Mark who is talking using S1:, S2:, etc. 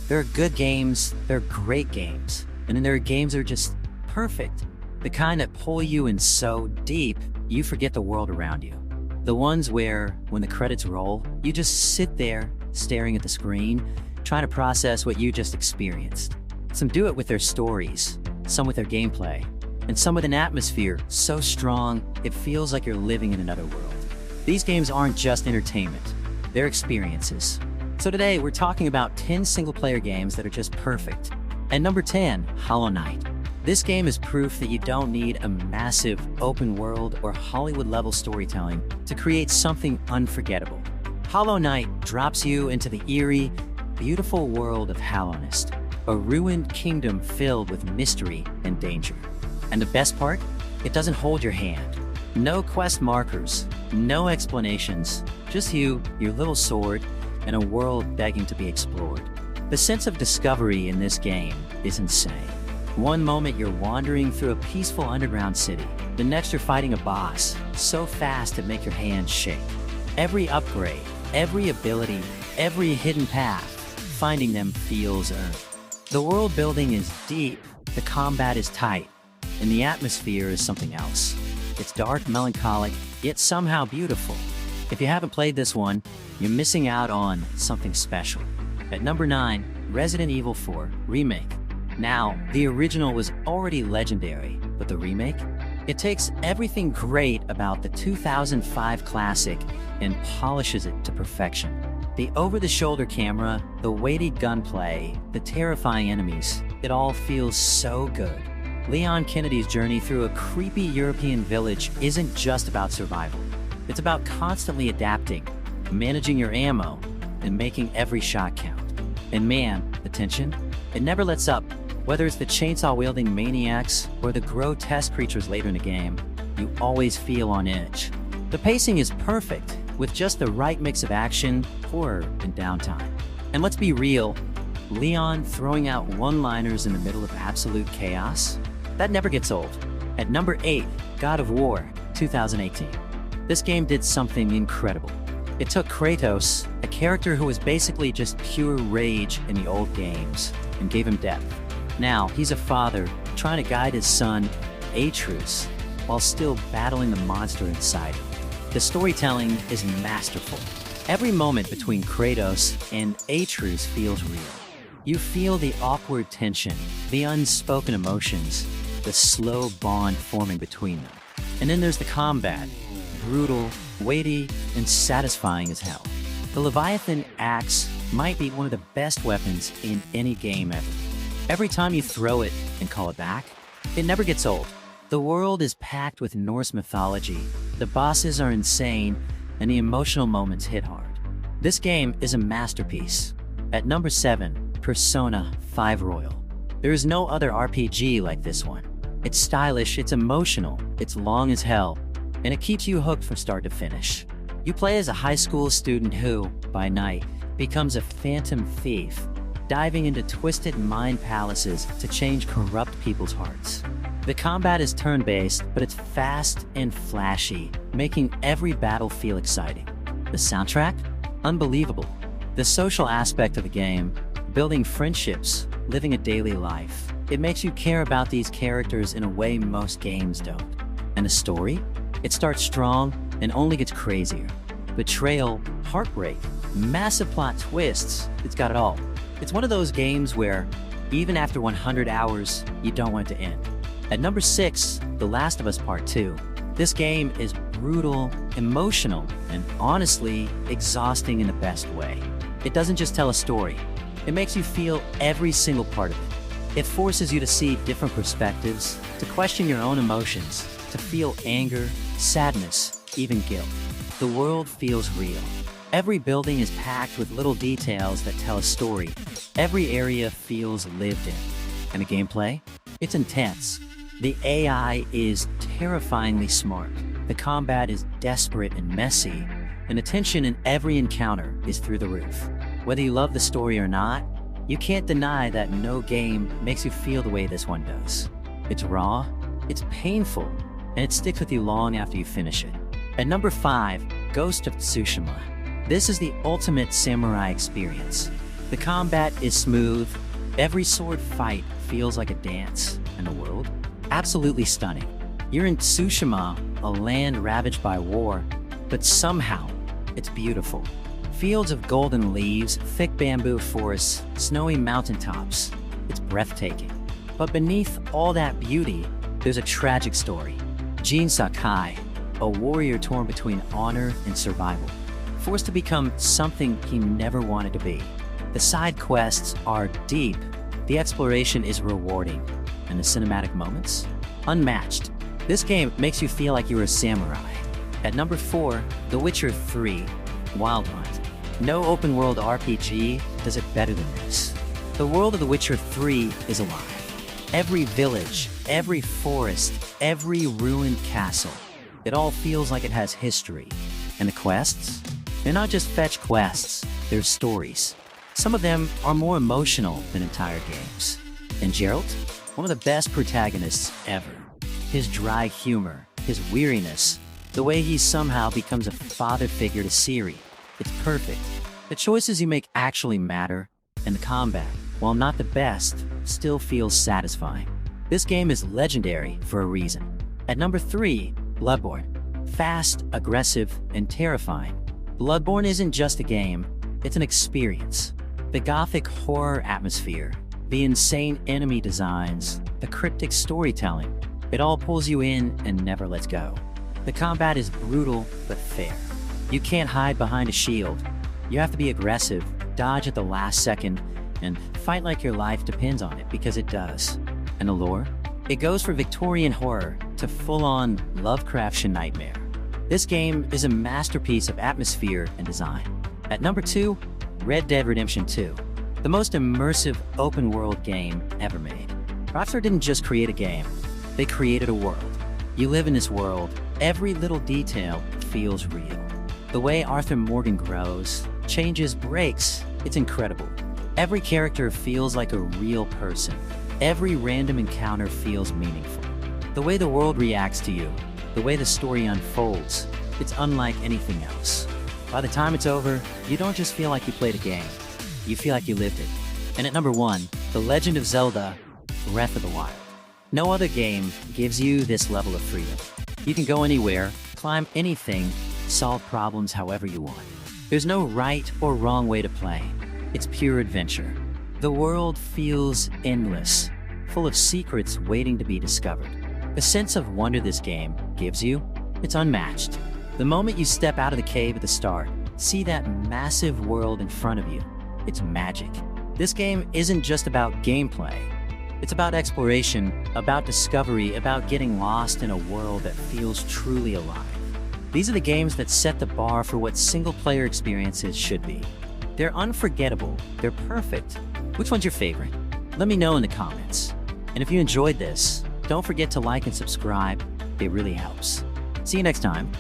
S1: There are good games, there are great games, and then there are games that are just perfect. The kind that pull you in so deep, you forget the world around you. The ones where, when the credits roll, you just sit there, staring at the screen, trying to process what you just experienced. Some do it with their stories, some with their gameplay, and some with an atmosphere so strong, it feels like you're living in another world. These games aren't just entertainment, they're experiences. So today, we're talking about 10 single-player games that are just perfect. At number 10, Hollow Knight. This game is proof that you don't need a massive open world or Hollywood-level storytelling to create something unforgettable. Hollow Knight drops you into the eerie, beautiful world of Hallownest, a ruined kingdom filled with mystery and danger. And the best part? It doesn't hold your hand. No quest markers, no explanations, just you, your little sword, and a world begging to be explored. The sense of discovery in this game is insane. One moment you're wandering through a peaceful underground city, the next you're fighting a boss, so fast it makes your hands shake. Every upgrade, every ability, every hidden path, finding them feels earned. The world building is deep, the combat is tight, and the atmosphere is something else. It's dark, melancholic, yet somehow beautiful. If you haven't played this one, you're missing out on something special. At number 9, Resident Evil 4 Remake. Now, the original was already legendary, but the remake? It takes everything great about the 2005 classic and polishes it to perfection. The over-the-shoulder camera, the weighty gunplay, the terrifying enemies, it all feels so good. Leon Kennedy's journey through a creepy European village isn't just about survival. It's about constantly adapting, managing your ammo, and making every shot count. And man, the tension, it never lets up. Whether it's the chainsaw-wielding maniacs or the grotesque creatures later in the game, you always feel on edge. The pacing is perfect, with just the right mix of action, horror, and downtime. And let's be real, Leon throwing out one-liners in the middle of absolute chaos? That never gets old. At number 8, God of War 2018. This game did something incredible. It took Kratos, a character who was basically just pure rage in the old games, and gave him depth. Now, he's a father trying to guide his son, Atreus, while still battling the monster inside him. The storytelling is masterful. Every moment between Kratos and Atreus feels real. You feel the awkward tension, the unspoken emotions, the slow bond forming between them. And then there's the combat. Brutal, weighty, and satisfying as hell. The Leviathan axe might be one of the best weapons in any game ever. Every time you throw it and call it back, it never gets old. The world is packed with Norse mythology, the bosses are insane, and the emotional moments hit hard. This game is a masterpiece. At number 7, Persona 5 Royal. There is no other RPG like this one. It's stylish, it's emotional, it's long as hell, and it keeps you hooked from start to finish. You play as a high school student who, by night, becomes a phantom thief, diving into twisted mind palaces to change corrupt people's hearts. The combat is turn-based, but it's fast and flashy, making every battle feel exciting. The soundtrack? Unbelievable. The social aspect of the game, building friendships, living a daily life. It makes you care about these characters in a way most games don't. And the story? It starts strong and only gets crazier. Betrayal, heartbreak, massive plot twists, it's got it all. It's one of those games where, even after 100 hours, you don't want it to end. At number 6, The Last of Us Part 2. This game is brutal, emotional, and honestly, exhausting in the best way. It doesn't just tell a story. It makes you feel every single part of it. It forces you to see different perspectives, to question your own emotions, to feel anger, sadness, even guilt. The world feels real. Every building is packed with little details that tell a story. Every area feels lived in. And the gameplay? It's intense. The AI is terrifyingly smart. The combat is desperate and messy. And the tension in every encounter is through the roof. Whether you love the story or not, you can't deny that no game makes you feel the way this one does. It's raw, it's painful, and it sticks with you long after you finish it. At number 5, Ghost of Tsushima. This is the ultimate samurai experience. The combat is smooth. Every sword fight feels like a dance. And the world? Absolutely stunning. You're in Tsushima, a land ravaged by war, but somehow it's beautiful. Fields of golden leaves, thick bamboo forests, snowy mountaintops. It's breathtaking. But beneath all that beauty, there's a tragic story. Jin Sakai, a warrior torn between honor and survival, forced to become something he never wanted to be. The side quests are deep, the exploration is rewarding, and the cinematic moments? Unmatched. This game makes you feel like you're a samurai. At number 4, The Witcher 3, Wild Hunt. No open-world RPG does it better than this. The world of The Witcher 3 is alive. Every village, every forest, every ruined castle. It all feels like it has history. And the quests? They're not just fetch quests, they're stories. Some of them are more emotional than entire games. And Geralt? One of the best protagonists ever. His dry humor, his weariness, the way he somehow becomes a father figure to Ciri. It's perfect. The choices you make actually matter, and the combat, while not the best, still feels satisfying. This game is legendary for a reason. At number 3, Bloodborne. Fast, aggressive, and terrifying. Bloodborne isn't just a game, it's an experience. The gothic horror atmosphere, the insane enemy designs, the cryptic storytelling, it all pulls you in and never lets go. The combat is brutal but fair. You can't hide behind a shield. You have to be aggressive, dodge at the last second, and fight like your life depends on it, because it does. And the lore? It goes from Victorian horror to full-on Lovecraftian nightmare. This game is a masterpiece of atmosphere and design. At number 2, Red Dead Redemption 2, the most immersive open-world game ever made. Rockstar didn't just create a game, they created a world. You live in this world, every little detail feels real. The way Arthur Morgan grows, changes, breaks, it's incredible. Every character feels like a real person. Every random encounter feels meaningful. The way the world reacts to you, the way the story unfolds, it's unlike anything else. By the time it's over, you don't just feel like you played a game, you feel like you lived it. And at number 1, The Legend of Zelda, Breath of the Wild. No other game gives you this level of freedom. You can go anywhere, climb anything, solve problems however you want. There's no right or wrong way to play. It's pure adventure. The world feels endless, full of secrets waiting to be discovered. The sense of wonder this game gives you, it's unmatched. The moment you step out of the cave at the start, see that massive world in front of you, it's magic. This game isn't just about gameplay. It's about exploration, about discovery, about getting lost in a world that feels truly alive. These are the games that set the bar for what single-player experiences should be. They're unforgettable, they're perfect. Which one's your favorite? Let me know in the comments. And if you enjoyed this, don't forget to like and subscribe, it really helps. See you next time.